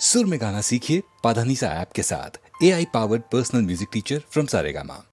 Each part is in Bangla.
सुर में गाना सीखिए पाधानीसा ऐप के साथ। AI powered personal music teacher from Saregama.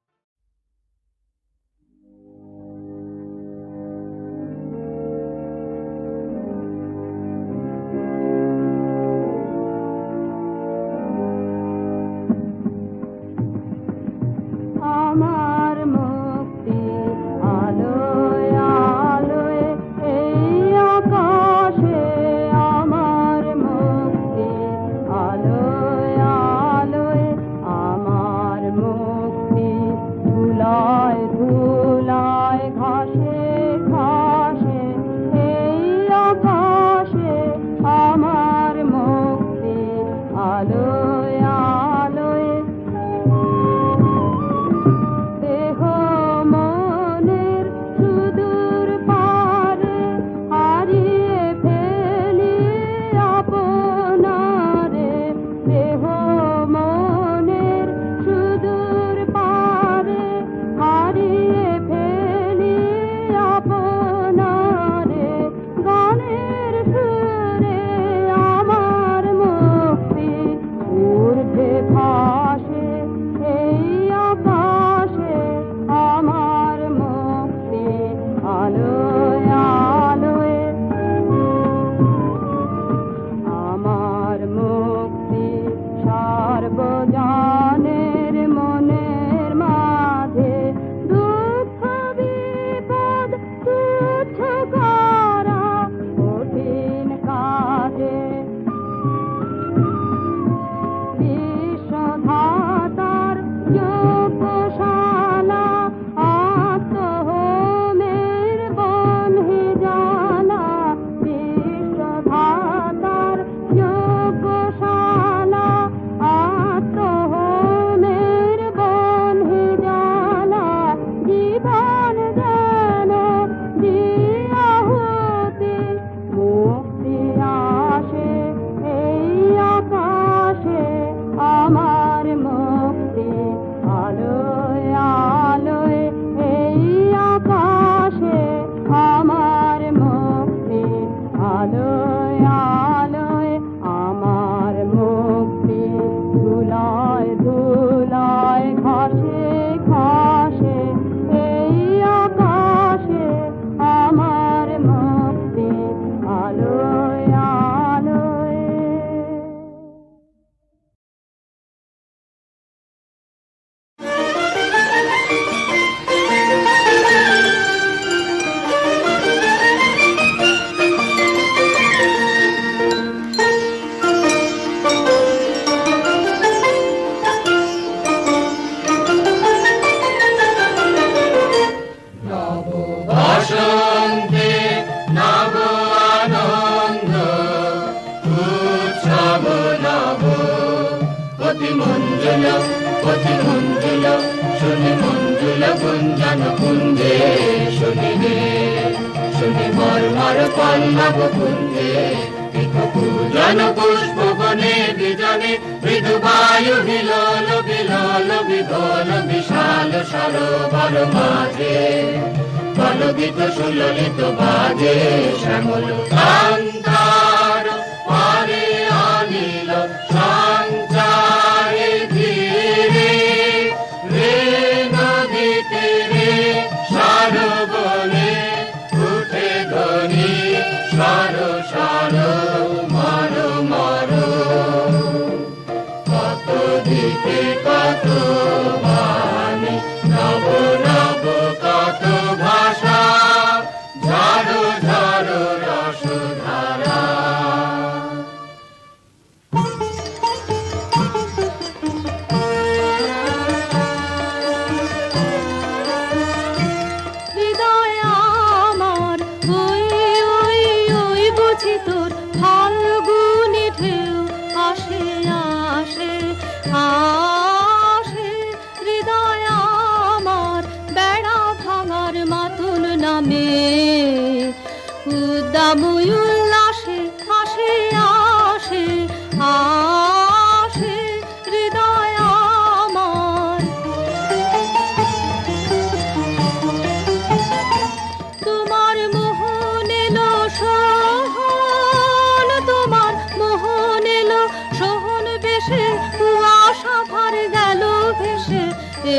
এ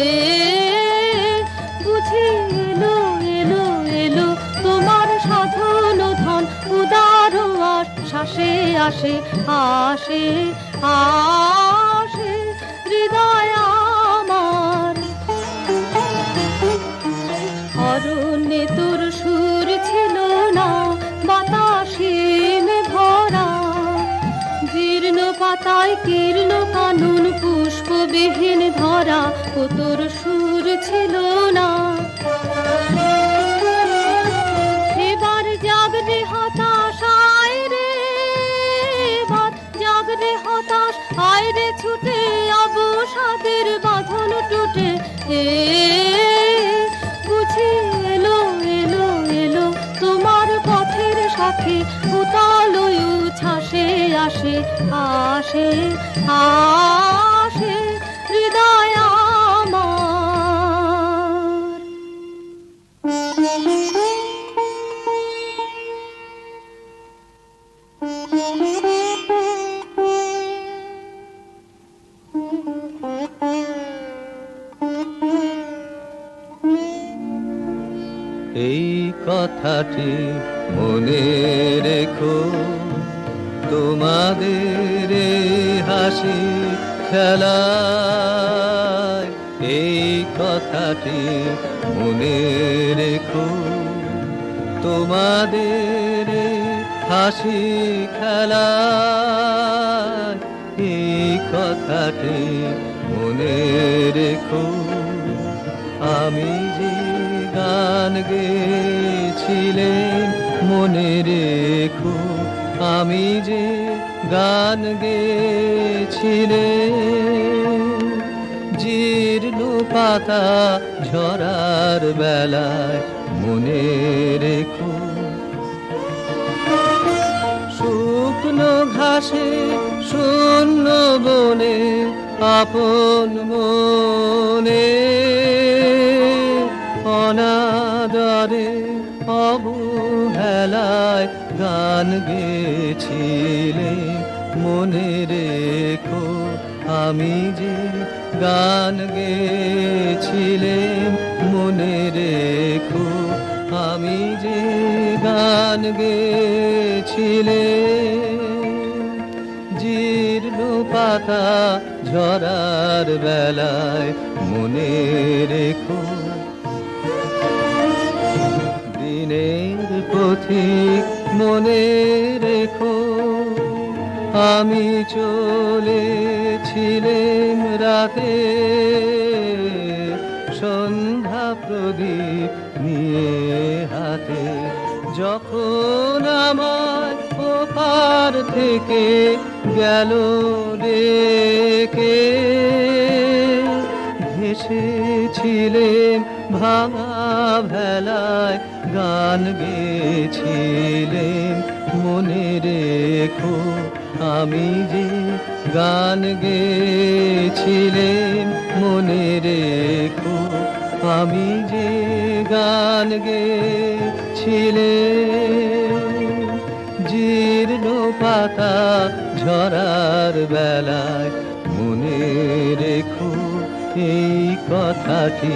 বুঝি এলো এলো এলো তোমার সাধন ধন উদার আশ্বাসে আসে আসে আসে হৃদয় আমার। অরণ্যে তোর সুর ছিল না বাতাসে ভরা, জীর্ণ পাতায় কীর্ণ কানন পুষ্পবিহীন ধরা, ও তোর সুর ছিল না। এবার জাগরে হতাশ আয় রে, এবার জাগরে হতাশ আয় রে ছুটে, অবসাদের বাঁধন টুটে এ বুঝি এলো এলো এলো তোমার পথের সাথে উতাল উচ্ছ্বাসে আসে আসে আসে হৃদয় আমার। এই কথাটি মনে রেখো, তোমাদের হাসি খেলায়। এই কথাটি মনে রেখো, তোমাদের হাসি খেলায়। এই কথাটি মনে রেখো, আমি যে গান গেয়েছিলেন মনে রেখো, আমি যে গান গেয়েছিলেন। জীর্ণ পাতা ঝরার বেলায় মনে রেখো, শুকনো ঘাসে শূন্য বনে আপন মনে অনাদরে অবহেলায় গান গেয়েছিলেন মনে রেখো, আমি যে গান গেয়েছিলেন মনে রেখো, আমি যে গান গেয়েছিলেন। জীর্ণ পাতা ঝরার বেলায় মনে রেখো, দিনের পথিক মনে রেখো, আমি চলেছিলাম রাতে সন্ধ্যা প্রদীপ নিয়ে হাতে। যখন আমার ওপার থেকে গেল ডেকে, ভেসেছিলেন ভাঙা ভেলায় গান গেয়েছিলেন মনে রেখো, আমি যে গান গেয়েছিলেন মনে রেখো, আমি যে গান গেয়েছিলেন। জীর্ণ পাতা ঝরার বেলায় মনে রেখো, এই কথাটি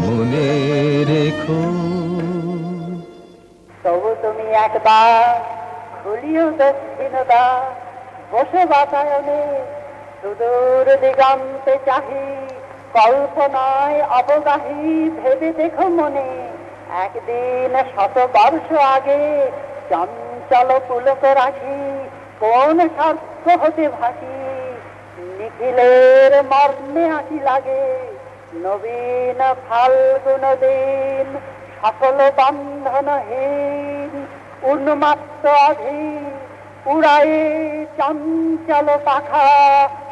মনে রেখো। তবু তুমি একবার খুলিও দক্ষিণতা, বসে বাতায়নে সুদূর দিগন্তে চাহি, কল্পনায় অবগাহী ভেবে দেখো মনে, একদিন 100 বর্ষ আগে চঞ্চল পুলক রাখি কোন স্বার্থ হতে ভাসি, নিখিলের মর্মে আঁকি লাগে নবীন ফাল্গুন দিন, সকল বন্ধনহীন উন্মাত্ত অধীন, উড়ায়ে চঞ্চল পাখা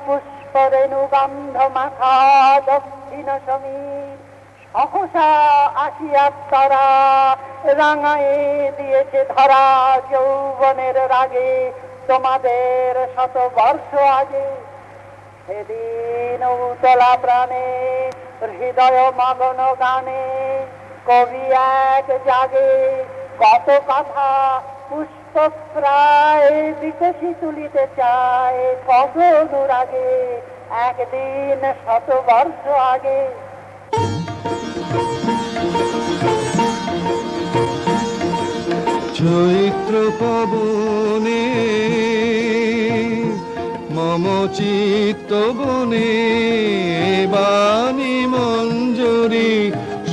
পুষ্প রেণু গন্ধ মাখা দক্ষিণ সমীর। সহসা আসিয়া তারা রাঙায়ে দিয়েছে ধরা যৌবনের রাগে তোমাদের 100 বর্ষ আগে। সেদিন উতলা প্রাণে হৃদয় মগ্ন গানে কবি এক জাগে কত কথা পুষ্প প্রায় বিকশি তুলিতে চায়, কত অনুরাগে একদিন 100 বর্ষ আগে। চৈত্র পবনে মম চিত্ত বনে বাণী মঞ্জুরি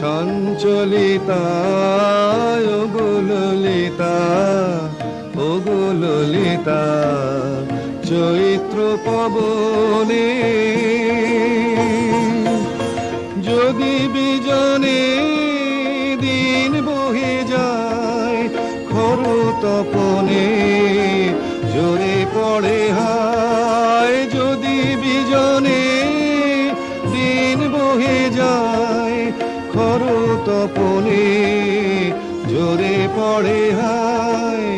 সঞ্চলিতা ওগো ললিতা, ওগো ললিতা। চৈত্র পবনে যোগী বিজনে দিন বহে যায়, খরু তপনে জোরে পড়ে হায়। যদি বিজনে দিন বহে যায়, খরু তপনে জোরে পড়ে হায়।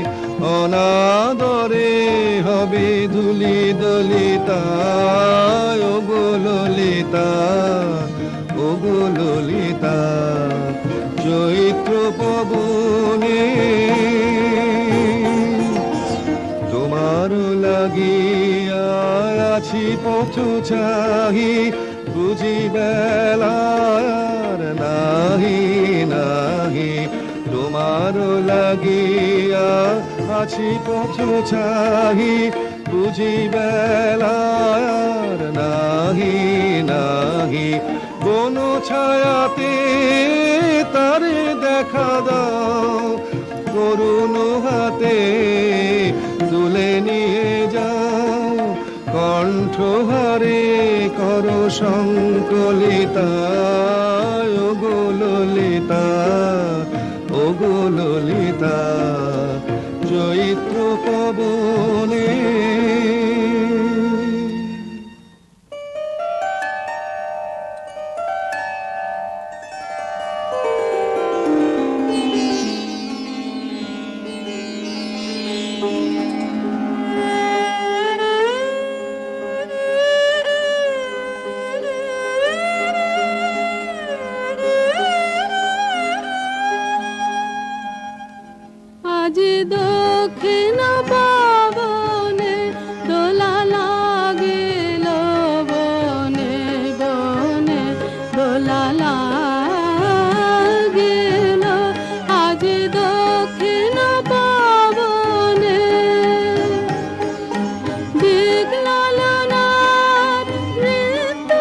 অনাদরে হবে ধুলি দলিতা, ওগো ললিতা, ওগো ললিতা। চৈত্র পবনে তোমার লাগিয়া আছি পথ চাহি, বুঝি বেলার নাহি নাহি। তোমার লাগিয়া আছি পথ চাহি, বুঝি বেলার নাহি নাহি। কোন ছায়াতে তারে দেখা দাও, করুণ হাতে তুলে নিয়ে যাও। কণ্ঠহারে কর সংকলিতা, ওগো ললিতা, ওগো ললিতা। চৈত্র পবনে আজ দক্ষিণ পবনে দোলা লাগিল বনে বনে, দোলা লাগিল। আজ দক্ষিণ পবনে দিগ্লালনার নৃত্য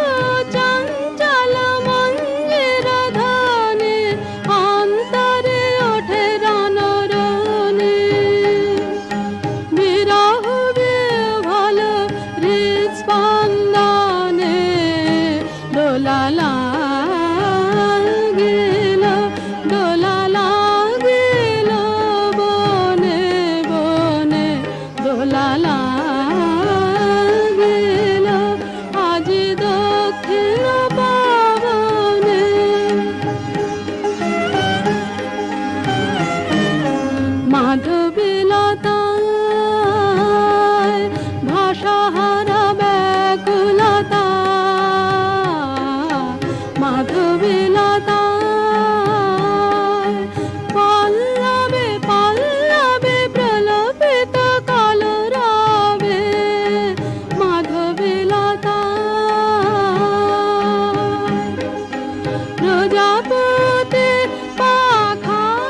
চঞ্চল মঞ্জির ধ্বনি, অন্তরে ওঠে রণরণি। বিরহ বিহ্বল হৃৎস্পন্দনে দোলা লাগিল, দোলা লাগিল বনে বনে, দোলা লাগিল। আজ দক্ষিণ পবনে মাধবীলতায় ভাষাহারা ব্যাকুলতা, মাধবীলতায় পল্লবে পল্লবে প্রলোভিত কলরবে। মাধবীলতায় প্রজাপতি পাখায়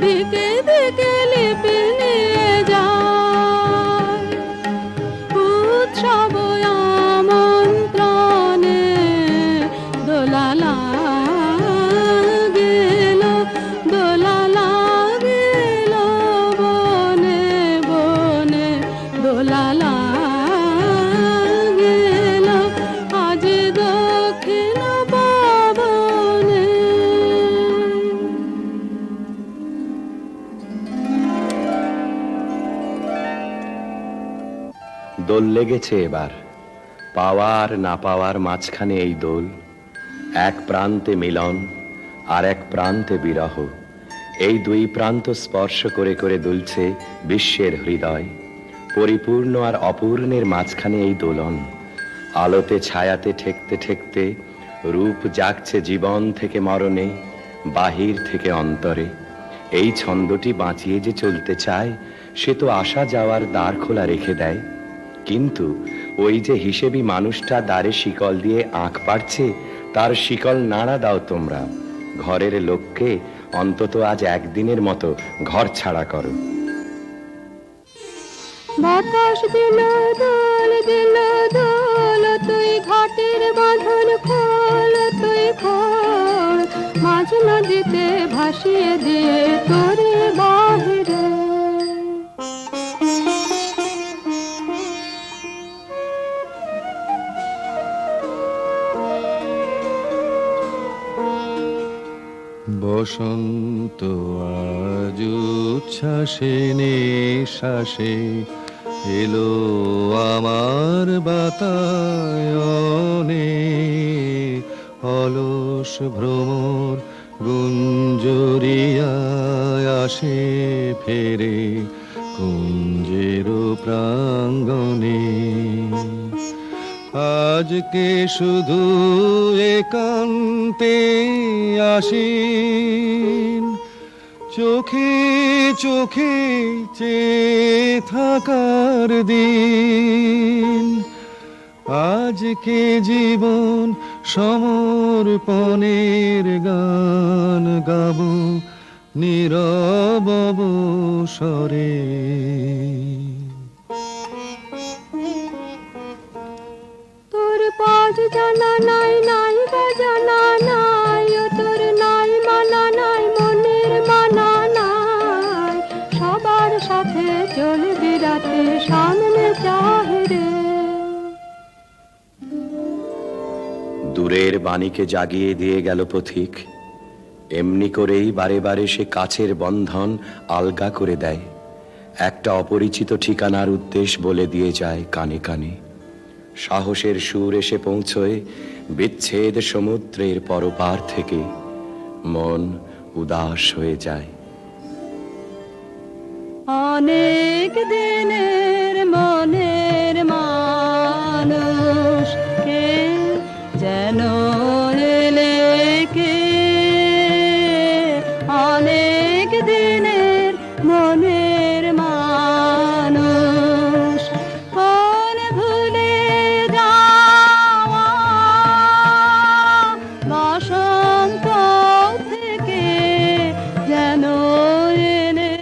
দিকে দিকে লিপি নিয়ে যায়। উৎসব আমন্ত্রণে দোলা লাগিল, দোলা লাগিল বনে বনে, দোলা লাগিল। আজ দক্ষিণ পবনে দোল লেগেছে এবার, পাওয়ার না পাওয়ার মাঝখানে এই দোল। এক প্রান্তে মিলন আর এক প্রান্তে বিরহ, এই দুই প্রান্ত স্পর্শ করে করে দুলছে বিশ্বের হৃদয়। পরিপূর্ণ আর অপূর্ণের মাঝখানে এই দোলন, আলোতে ছায়াতে ঠেকতে ঠেকতে রূপ জাগছে জীবন থেকে মরণে, বাহির থেকে অন্তরে। এই ছন্দটি বাঁচিয়ে যে চলতে চায়, সে তো আসা যাওয়ার দ্বার খোলা রেখে দেয়। কিন্তু ওই যে হিসেবি মানুষটা দ্বারে শিকল দিয়ে আঁক পাড়ছে, তার শিকল নাড়া দাও তোমরা। ঘরের লোককে অন্তত আজ একদিনের মতো ঘর ছাড়া করো। বাতাস দিল দোল দিল দোল, তুই ঘাটের বাঁধন খোল, তুই খোল, মাঝ নদীতে ভাসিয়ে দিয়ে তোরে বাহিরে। বসন্ত আজ উচ্ছ্বাসে নিঃশ্বাসে এলো আমার বাতায়নে, অলস ভ্রমর গুঞ্জরিয়ায় আসে ফেরে কুঞ্জের প্রাঙ্গণে। আজকে শুধু একান্তে আসেন, চোখে চোখে চেয়ে থাকার দিন। আজকে জীবন সমর্পণের গান গাবো নীরব অবসরে। তোর পথ জানা নাই, নাই বাজানা নাই, ও তোর নাই মানা নাই, মনের মানা নাই, সবার সাথে চলবি রাতে সামনে চাহিরে। দূরের বাণীকে জাগিয়ে দিয়ে গেল পথিক। এমনি করেই বারে বারে সে কাছের বন্ধন আলগা করে দেয়, একটা অপরিচিত ঠিকানার উদ্দেশ্য বলে দিয়ে যায় কানে কানে। সাহসের সুর এসে পৌঁছয় বিচ্ছেদ সমুদ্রের পরপার থেকে, মন উদাস হয়ে যায়। অনেক দিনের মনের মানুষ কে যেন এলে কে, অনেক দিনের মনের মানুষ, কোন ভুলে যাওয়া বসন্ত থেকে যেন এলে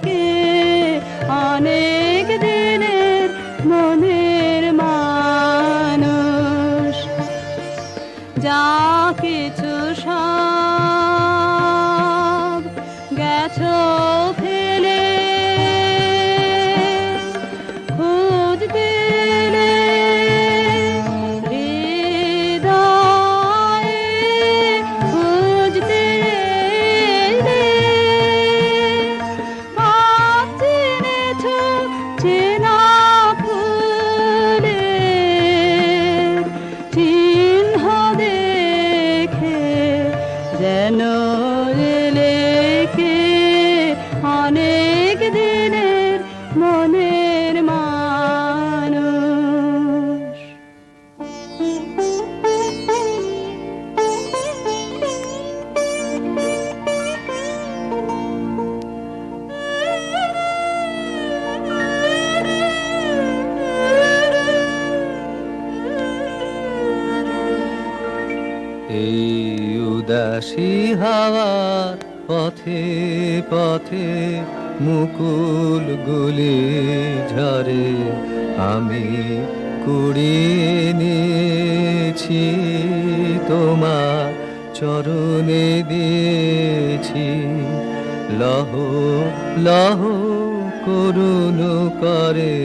কে, অনেক দিনের মনের মানুষ। যা কিছু সব গেছো ফেলে, খুঁজতে এলে হৃদয়ে, খুঁজতে এলে পথ চিনেছো চেনা ফুলের চিহ্ন দেখে যেন এলে কে, অনেক দিনের মনের মানুষ। এই উদাসী হাওয়ার পথে পথে মুকুল গুলি ঝরে, আমি কুড়িয়ে নিয়েছি তোমার চরণে দিয়েছি। লহ লহ করুণ করে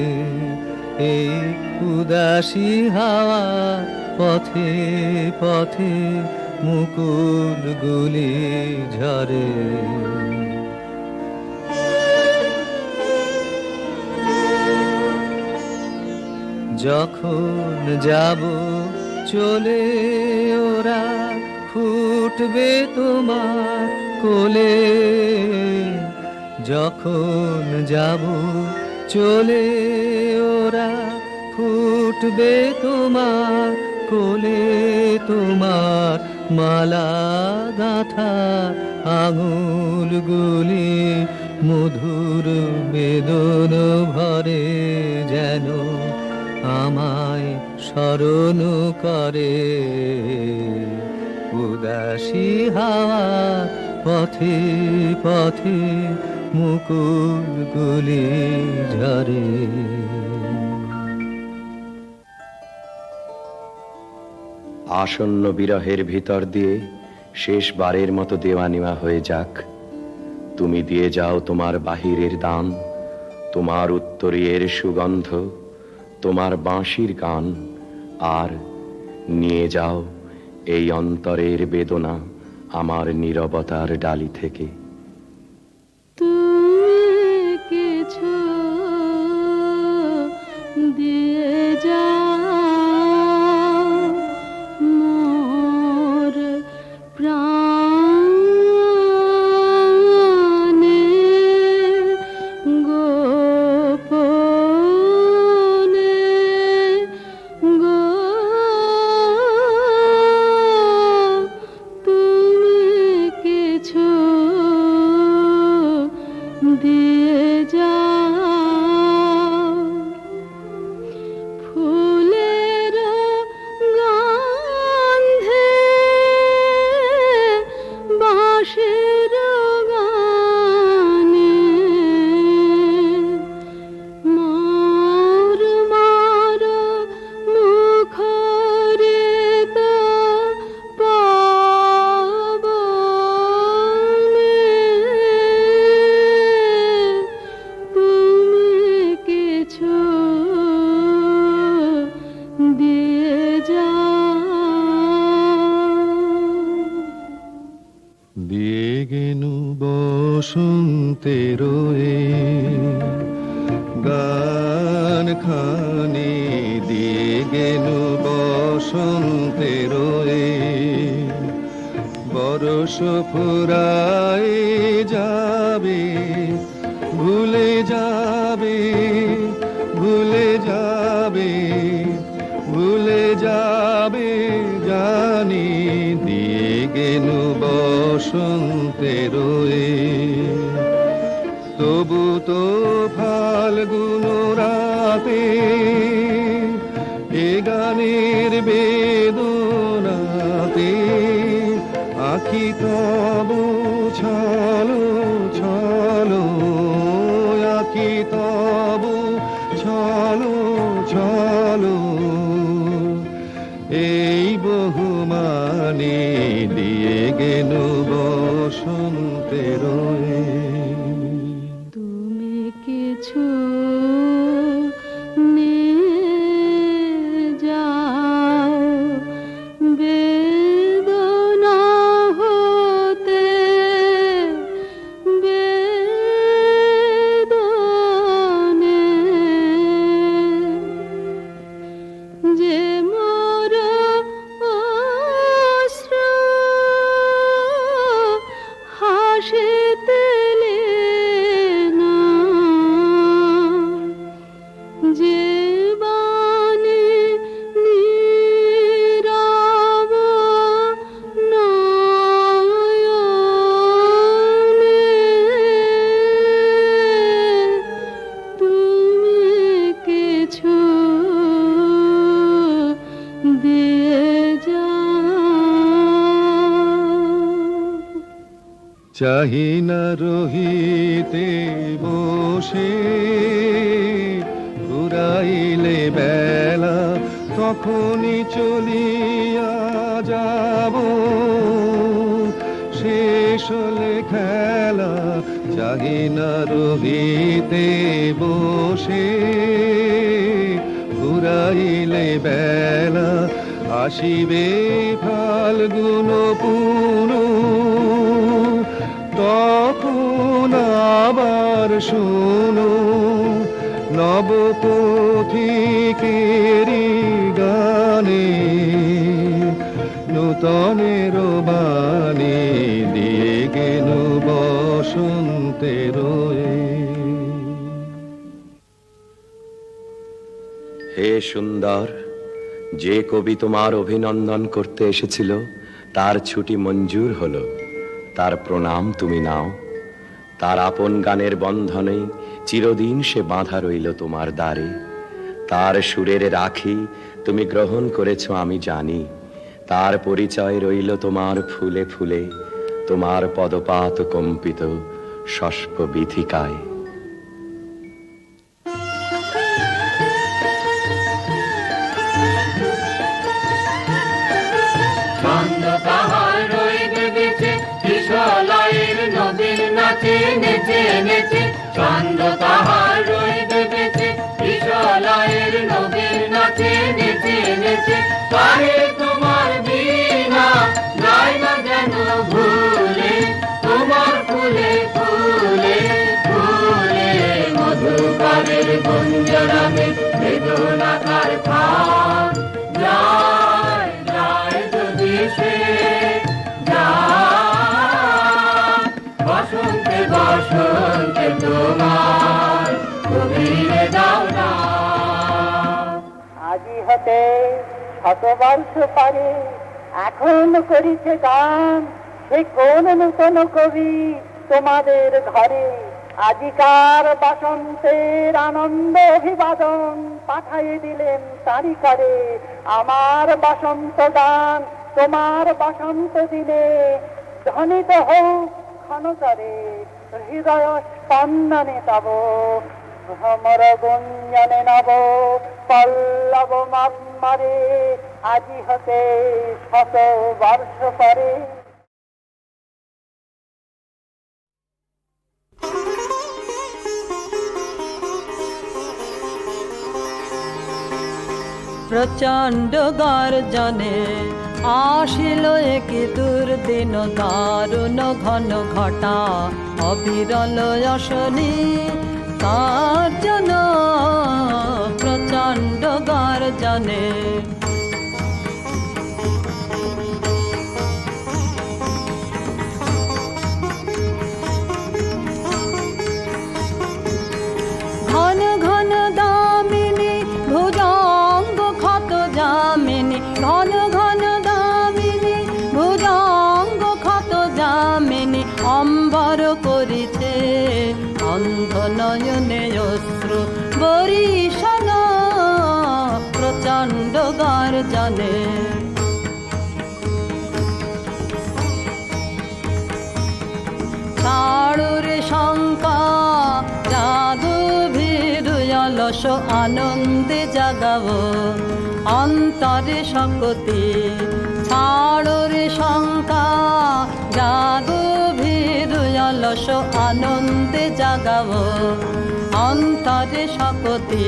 এই উদাসী হাওয়ার পথে পথে মুকুল গুলি ঝরে। যখন যাব চলে ওরা ফুটবে তোমার কোলে, যখন যাব চলে ওরা ফুটবে তোমার কোলে, তোমার মালা গাঁথা আঙুলগুলি মধুর বেদন ভরে যেন আমায় স্মরণ করে। উদাসী হাওয়া পথে পথে মুকুলগুলি ঝরে। আসন্ন বিরহের ভিতর দিয়ে শেষবারের মতো দেওয়া নেওয়া হয়ে যাক। তুমি দিয়ে যাও তোমার বাহিরের দান, তোমার উত্তরীয়ের সুগন্ধ, তোমার বাঁশির গান, আর নিয়ে যাও এই অন্তরের বেদনা আমার নীরবতার ডালি থেকে। তুমি কিছু দিয়ে যাও মোর প্রাণে গোপনে গো, তুমি কিছু দিয়ে যাও ফুলের গন্ধে বাঁশির গানে মোর মার মুখরিত পাবনে তুমি কিছু দিয়ে যাও। দিয়ে গেনু বসন্তের গান খানি, দিয়ে গেনু বসন্তের বরস ফুরাই যাবে, ভুলে যাবে, ভুলে যাবে, ভুলে যাবে জানি। দিয়ে গেনু বসন্তের তবু তো ফাল্গুন রাতে এ গানের বেদনাতে আখি তবু ছলো ছলো, আখি তবু ছলো ছলো। এই বহুমানে দিয়ে গেনু বসন্তের তুমি কিছু নিয়ে যাও বেদনা হতে বেদনে যে মোর অশ্রু হাসিতে না, যে বাণী নীরব নয়নে তুমি কিছু দিয়ে যাও। চাহি না রহিতে বসে, ঘুরাইলে বেলা তখনই চলিয়া যাব। শেষ হলে খেলা চাহি না রহিতে বসে, ঘুরাইলে বেলা আসিবে ফাল্গুন পুন। তখন আবার শোনো নব পথিকেরি গানে, নূতনের বাণী দিয়ে গেনু বসন্তের। হে সুন্দর, যে কবি তোমার অভিনন্দন করতে এসেছিল তার ছুটি মঞ্জুর হলো, তার প্রণাম তুমি নাও। তার আপন গানের বন্ধনে চিরদিন সে বাঁধা রইল তোমার দ্বারে। তার সুরের রাখি তুমি গ্রহণ করেছ আমি জানি, তার পরিচয় রইল তোমার ফুলে ফুলে, তোমার পদপাত কম্পিত শস্প বিথিকায়। ছন্দ তাহার রইবে বেঁচে, কিশলয়ের নবীন নাচে নেচে নেচে। ছন্দ তাহার রইবে বেঁচে, কিশলয়ের নবীন নাচে নেচে নেচে। পারে তোমার বিনা যায় না যেন ভুলে, তোমার ফুলে ফুলে ফুলে মধুকরের গুঞ্জরণে বেদনাকার থাক যায় যায় যদি সে যায়। বসন্তে বসন্তে তোমার গভীরে দাও না। আজি হতে শতবর্ষ পারে এখন করিছে গান, সে কোন নূতন কবি তোমাদের ঘরে। আজিকার বসন্তের আনন্দ অভিবাদন পাঠাইয়ে দিলেন তারি করে। আমার বসন্ত গান তোমার বসন্ত দিনে ধ্বনিত হোক ক্ষণতরে, হৃদয় স্পন্দনে তব ভ্রমর গুঞ্জনে নব পল্লব মারে। আজি হতে শত বর্ষ পরে। প্রচণ্ড গর্জনে আসিল একি দুর্দিন, দারুণ ঘন ঘটা অবিরল অশনি। তার জন প্রচণ্ড গর্জনে ঘন ঘন দামিনী ভুজঙ্গ ক্ষত যামিনী, ঘন ঘন দামিনী ভুজঙ্গ ক্ষত যামিনী। অম্বর করিছে অন্ধ নয়নে অশ্রু বরিশন, প্রচণ্ড গর্জনে ছাড়ুরে শঙ্কা জাদু ভিড়ুয়লস আনন্দে জাগাবো অন্তরে শক্তি। ছাড়ুরে শঙ্কা জাদু ভিড়ুয়লস আনন্দে জাগাবো অন্তরে শক্তি।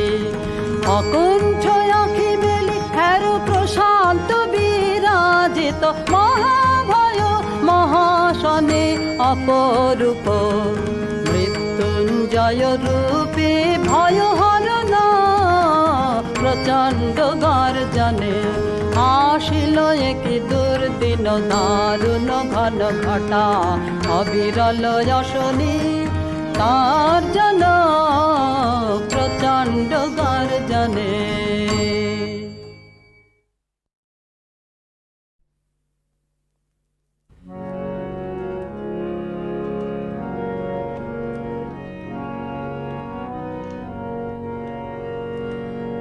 অকুণ্ঠ আখি মেলি হেরু প্রশান্ত বিরাজিত, মহাভয় মহাশনে অপরূপ মৃত্যুঞ্জয় রূপে ভয় হরণ। প্রচণ্ড গর্জনে আসিল একি দুর্দিন, দারুণ ঘন ঘটা অবিরল অশনি। তার জন প্রচণ্ড গর্জনে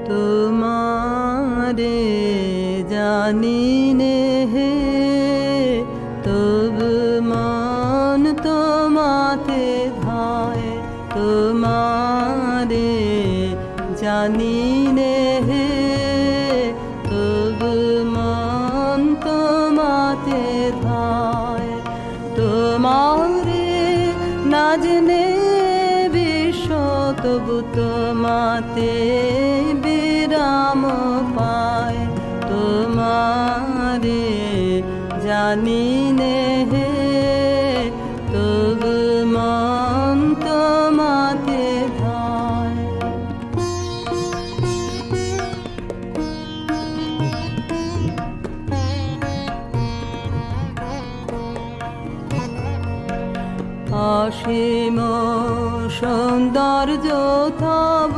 তোমারে জানি নে হে, তবু মন তোমাতে ধায়। তোমারে জানি নে হে, তবু মন তোমাতে ধায়। তোমারে না জেনে বিশ্ব তবু তোমাতে বিরাম পায়। তোমারে জানি নে হে, তবু মন তোমাতে ধায়। অসীম সৌন্দর্য তব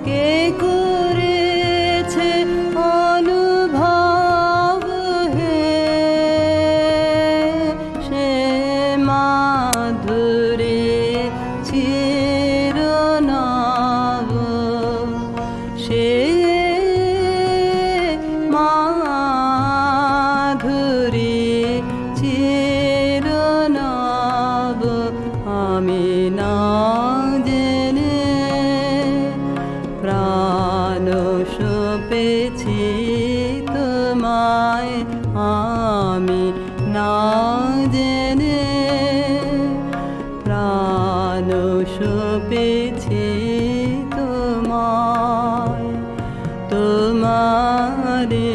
কে করেছে অনুভব হে, সে মাধুরী চিরনব। সে প্রাণ সপেছি তোমায় আমি না জেনে, প্রাণ সপেছি তোমায় তোমারে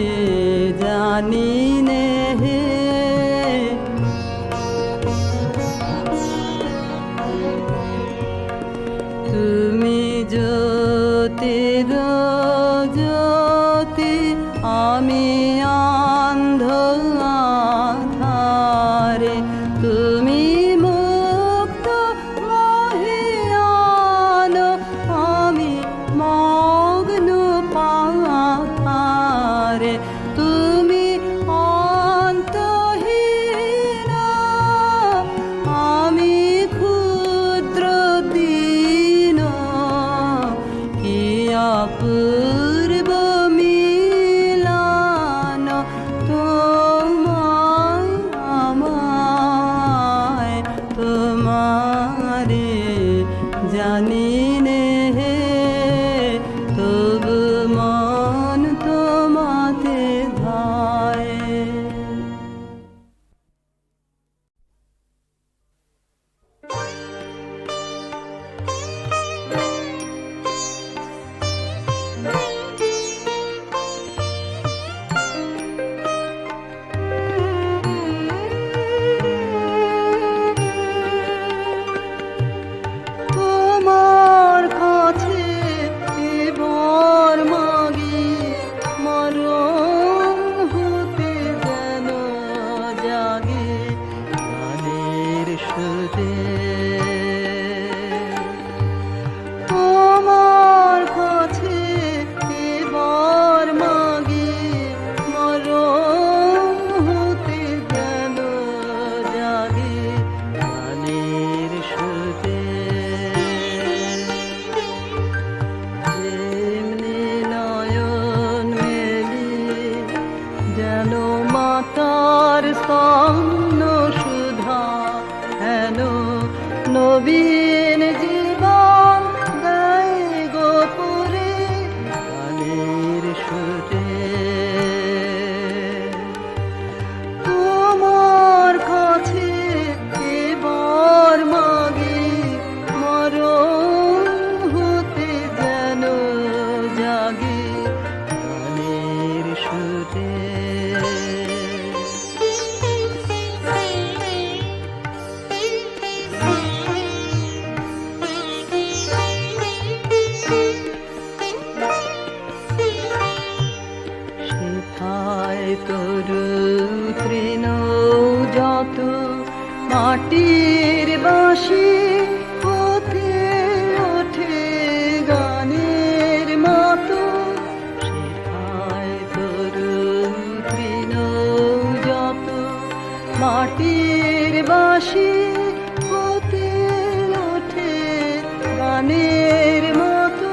জানি নে হে। তুমি জ্যোতির জ্যোতি আমি অন্ধ আধারে, তুমি মুক্ত মহিয়ান আমি মগ্ন পাথারে, তুমি অন্তহীন আমি ক্ষুদ্র দীন, কি অপূর্ব মিলন তোমায় আমায় তোমারে জানি নে হে, তবু মন তোমাতে ধায়। তোমার কাছে এবার মাগি মরণ হতে যেন জাগে গানের সুরে, তোমার কাছে এবার মাগি মরণ হতে যেন জাগে গানের সুরে। যেমনি নয়ন মেলি যেন মাতার স্তন্য সুধা, হেন নবীন জীবন গায়ে গোপুরে গানের সুরে। তোমার কাছে এবার মাগি মরণ হতে যেন জাগে গানের সুরে। সেথায় তরু তৃণ যত মাটির বাঁশি হতে ওঠে গানের মতো, সেথায় তরু তৃণ যত মাটির বাঁশি হতে ওঠে গানের মতো।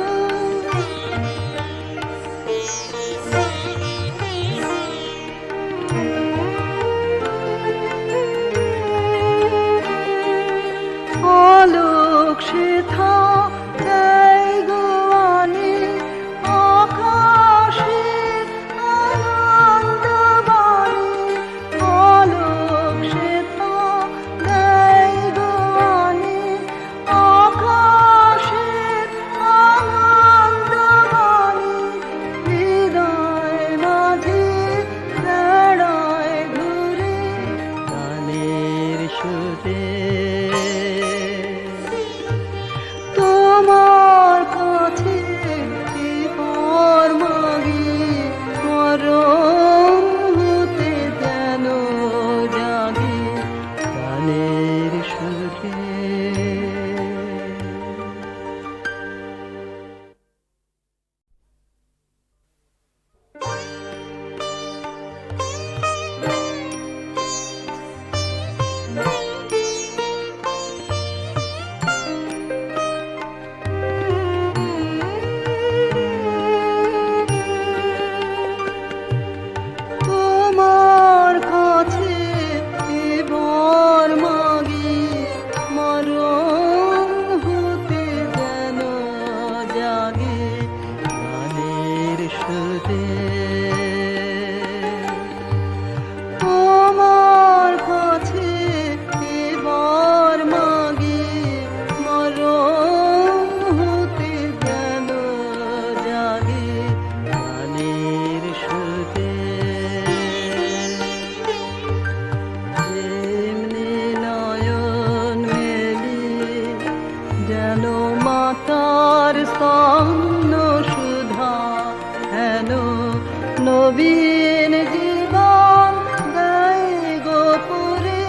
নবীন জীবন গায় গোপুরে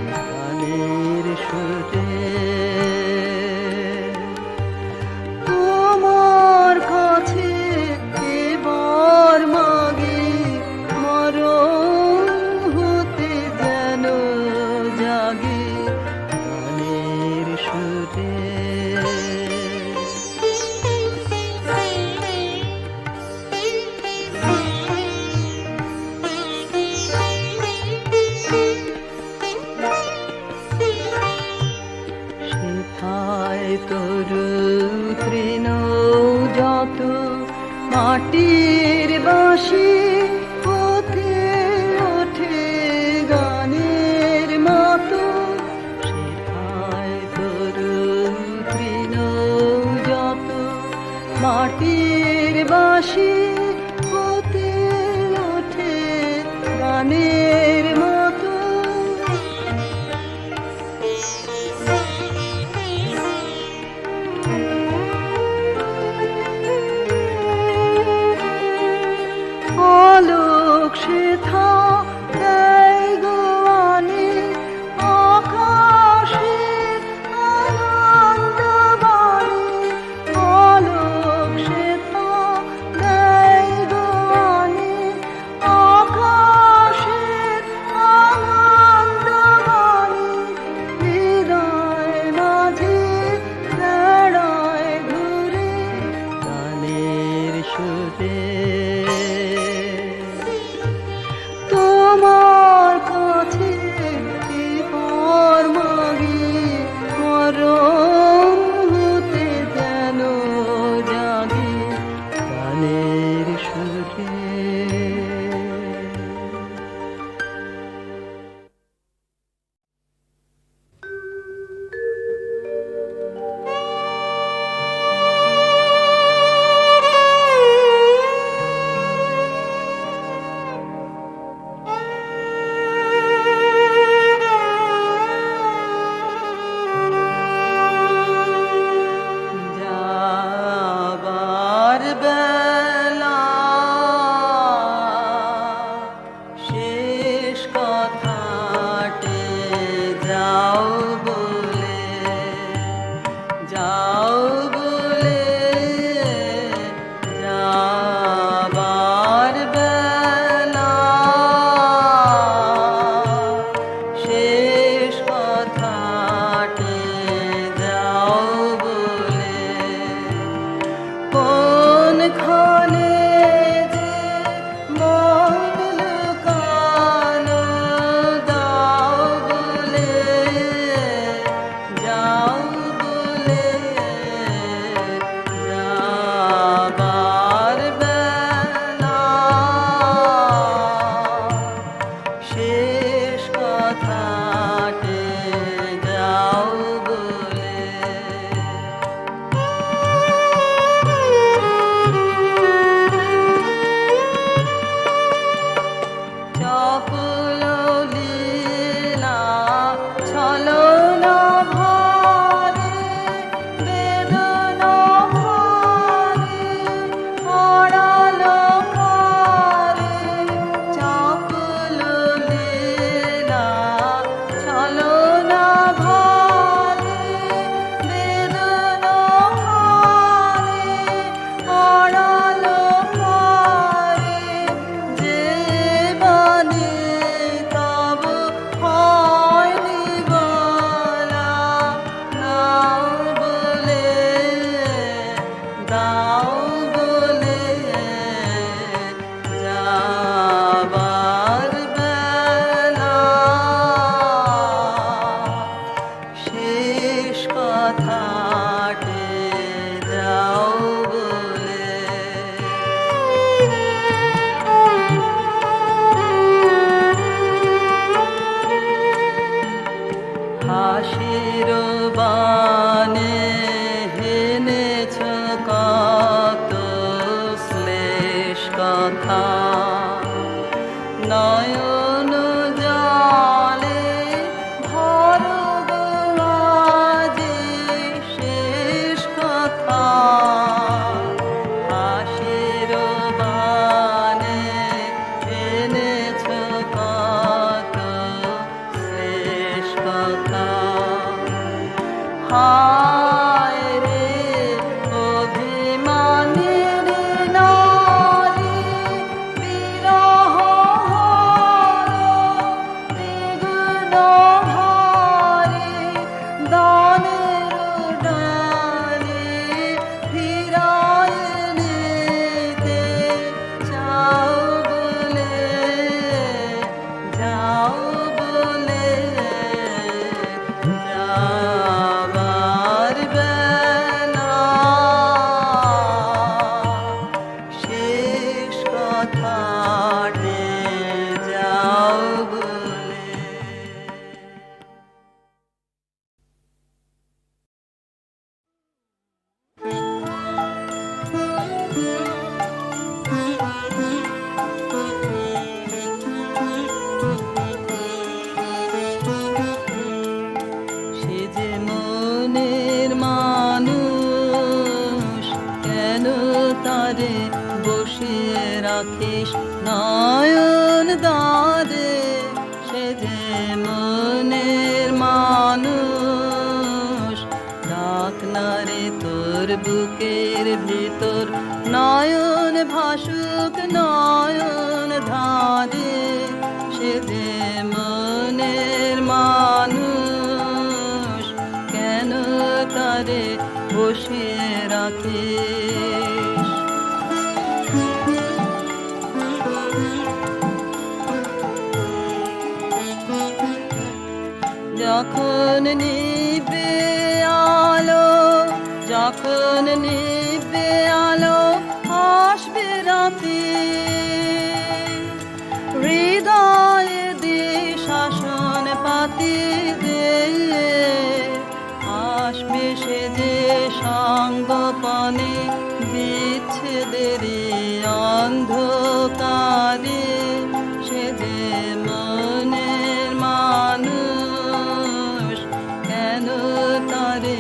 গানের সুরে তোমার কাছে এবার মাগে মরণ হতে যেন জাগে গানের সুরে সেথায় তরু তৃণ যত মাটির বাঁশি হতে ওঠে গানের মতো সেথায় তরু তৃণ যত মাটির বাঁশি হতে ওঠে গানের মতো আলোক সেথা দেয় গোয়ানে আকাশে আনন্দ বাণী আলোক সেথা দেয় গোয়ানে আকাশে আনন্দ বাণী হৃদয় মাঝে বেড়ায় ঘুরে গানের সুরে তোমার কাছে এবার মাগে মরণ হতে যেন জাগে গানের সুরে যাবার বেলা শেষ কথাটে যাও বলে যাবার বেলা শেষ কথাটে যাও বলে কোনখানে যে মন লুকানো দাও বলে যাও বলে যাবার বেলা শেষ কথাটে যাও বলে চপল লীলা ছলনা ভরে বেদনা ভরে আড়ালো করে চপল লীলা ছলনা ভরে বেদনা ভরে আড়ালো করে যে বাণী তব হয়নি বলা নাও বলে দাও বলে যাবার বেলা শেষ কথাটে যাও বলে হাসির বানে হেনেছ কত শ্লেষ কথা নয়ন জলে ভরো গো আজি শেষ কথা হাসির বানে কথাটে যাও বলে। সে যে মনের মানুষ, কেন তারে বসিয়ে রাখিস নয়ন দ্বারে? সে যে মনের মানুষ, ডাক না রে তোর বুকের ভিতর, নয়ন ভাসুক নয়ন ধারে। সে যে মনের মানুষ, কেন তারে বসিয়ে রাখিস? যখন নিবে আলো, যখন নিবে আলো, আসবে রাতে, হৃদয়ে দে শাসন পাতি দে, আসবে সে যে সঙ্গপনে বিচ্ছেদের অন্ধকারে। সে যে মনের মানুষ, কেন তারে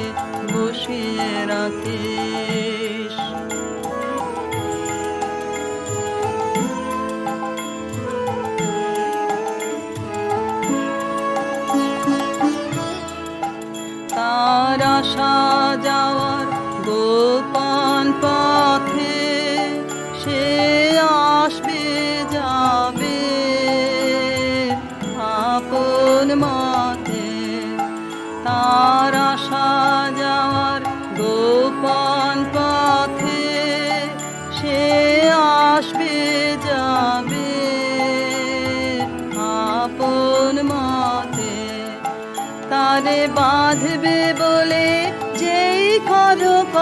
বসিয়ে রাখিস? তার আসা যাওয়ার গোপন পথে, সে আসবে যাবে আপন মতে। তার আসা যাওয়ার গোপন পথে, সে আসবে যাবে আপন মতে। তারে বাঁধবে বলে যেই করপণ,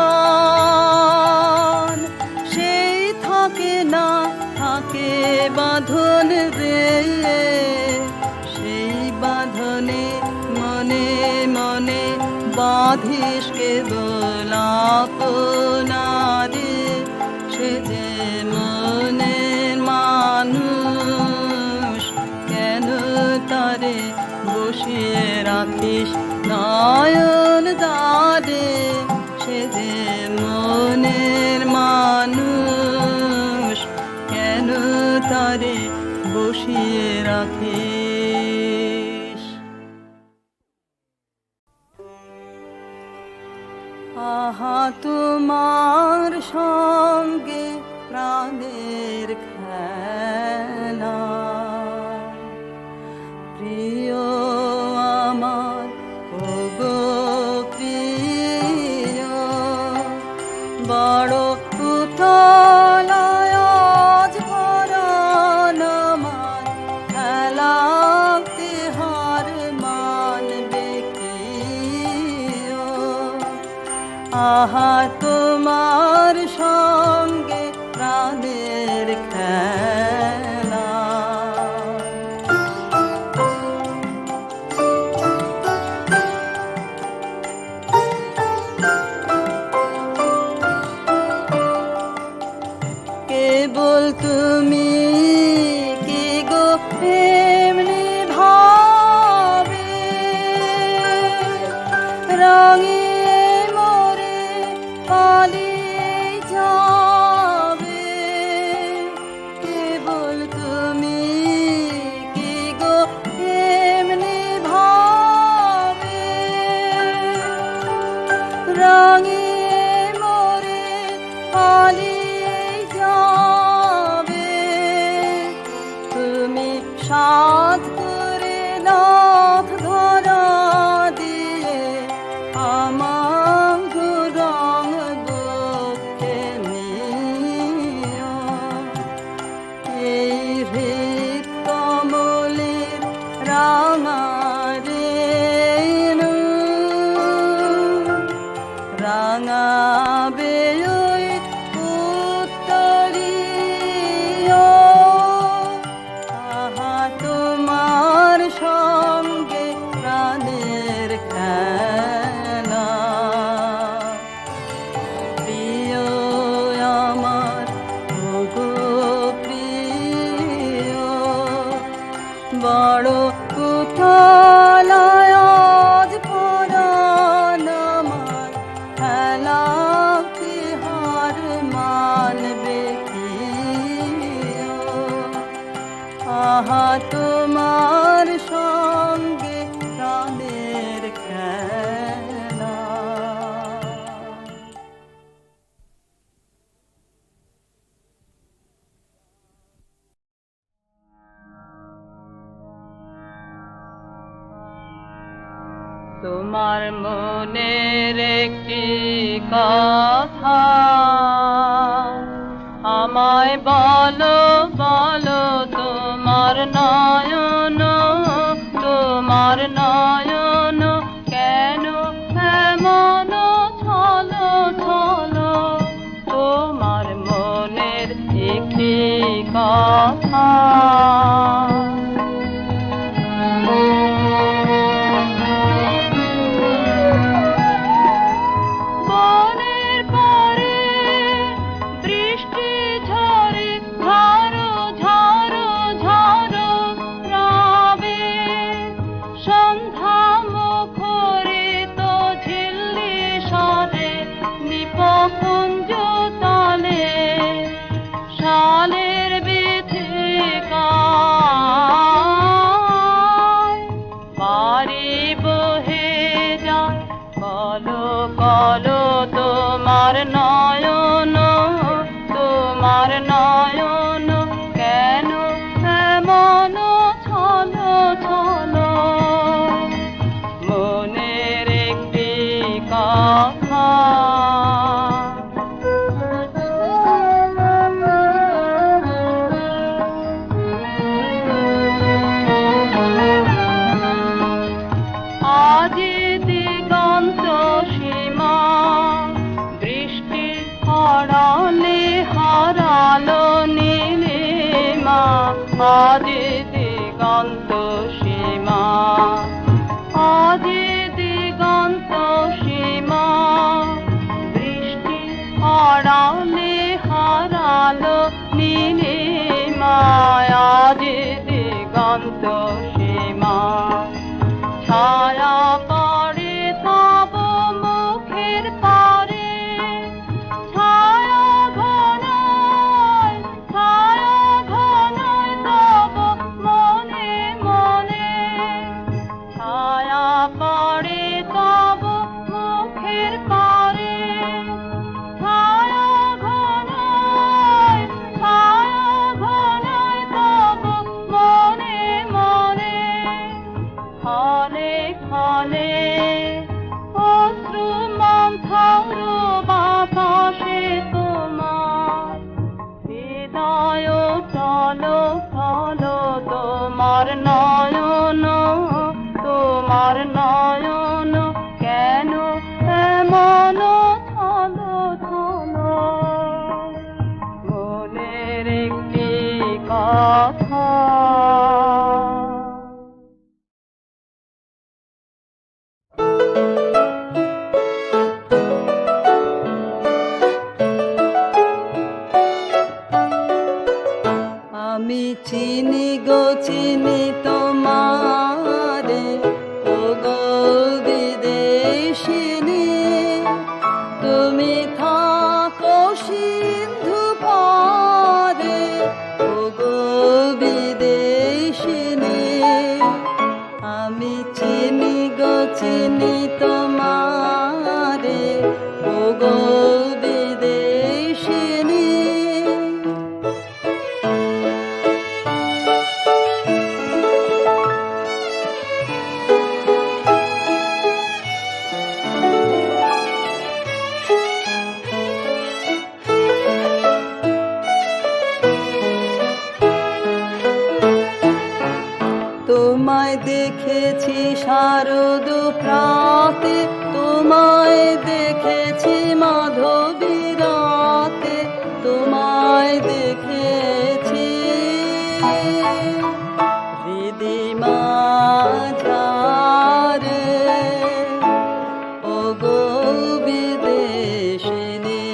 সেই থাকে না থাকে বাঁধন রে। সেই বাঁধনে মনে মনে বাঁধিস কেবল আপনারে। সে যে মনের মানুষ, কেন তারে বসিয়ে রাখিস নয়ন দ্বারে? সে যে মনের মানুষ, কেন তারে বসিয়ে রাখিস? আহা তোমার সঙ্গে প্রাণের খেলা, প্রিয় আমার ওগো প্রিয়, বড় উতলায় আজ পরাণ আমার, খেলাতে হার মানবে কি? আহা তোমার সঙ্গে প্রাণের খেলা। কেবল তুমি কি গো এমনি ভাবে, রঙে মোরে পালিয়ে যাবে। কেবল তুমি কি গো এমনি ভাবে, রঙে মোরে পালিয়ে যাবে। বড় উথালায় আজ পরাণ আমার, খেলাকে হার মানবে কি? আহা তোমার সঙ্গে প্রাণের খেলা। তোমার মনের একটি কথা আমায় বলো বলো, তোমার নয়ন কেন এমন ছলো ছলো? তোমার মনের একটি কথা। বনের পরে বৃষ্টি ঝরে ঝাড়ো ঝাড়ো ঝাড়ো রবে, সন্ধ্যা মুখরিত ঝিল্লি সরে নিপকুঞ্জ তলে, শালের বিথিকায় বাড়ি বহে যায় কলো কলো। তোমার নয়ন কেন এমন ছলো ছলো? মনের একটি কথা। আজ দিগন্ত সীমা বৃষ্টি হরালে হারালো নীলিমা। আজ দিগন্ত সীমা, আজ দিগন্ত সীমা বৃষ্টি হরালে হারালো নীলিমা। আজ দিগন্ত সীমা, ছায়া পড়ে তব মুখের পারে, ছায়া ঘনায় তব মনে মনে, ছায়া পড়ে তব মুখের পারে, ছায়া ঘনায় তব মনে মনে। ক্ষণে ক্ষণে অশ্রু মন্থর বাতাসে তোমার হৃদয় টলো টলো। তোমার নয়ন কেন এমন ছলো ছলো? মনের একটি কথা। আমি চিনি গো চিনি তোমারে, ও গো বিদেশিনী। তুমি থাকো সিন্ধু পারে, ও গো বিদেশিনী। আমি চিনি গো চিনি তোমারে, ও গো বিদেশিনী। তোমায় দেখেছি শারদ প্রাতে, তোমায় দেখেছি মাধবী রাতে, তোমায় দেখেছি হৃদি মাঝারে, ও গো বিদেশিনী।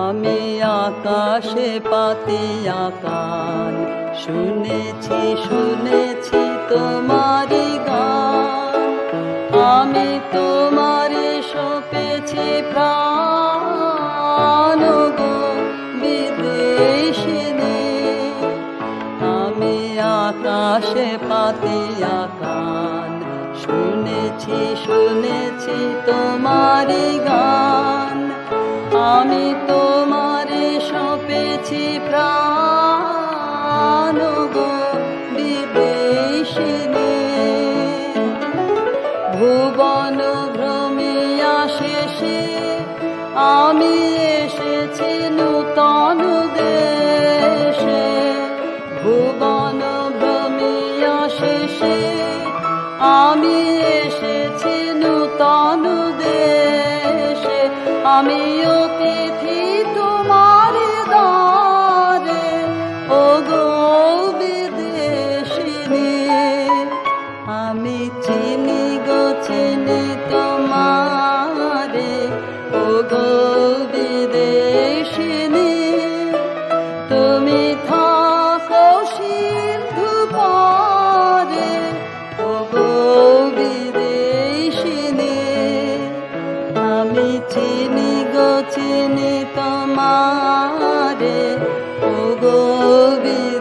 আমি আকাশে পাতিয়া কান, শুনেছি শুনেছি তোমারি গান। আমি তোমারে সপেছি প্রাণ গো বিদেশিনী। আমি আকাশে পাতিয়া কান, শুনেছি শুনেছি তোমারি গান। আমি তোমারে সপেছি প্রাণ গো বিদেশিনী। ভুবন ভ্রমিয়া শেষে আমি এসেছি নূতন দেশে। ভুবন ভ্রমিয়া শেষে আমি এসেছি নূতন দেশে। আমি অতিথি তোমার দ্বারে, ও গো বিদেশিনী। আমি চিনি গো চিনি তোমারে, ও গো বিদেশিনী। তুমি থাকো সিন্ধু পারে, ও গো বিদেশিনী। আমি চিনি গো চিনি তোমারে, ও গো বিদেশিনী।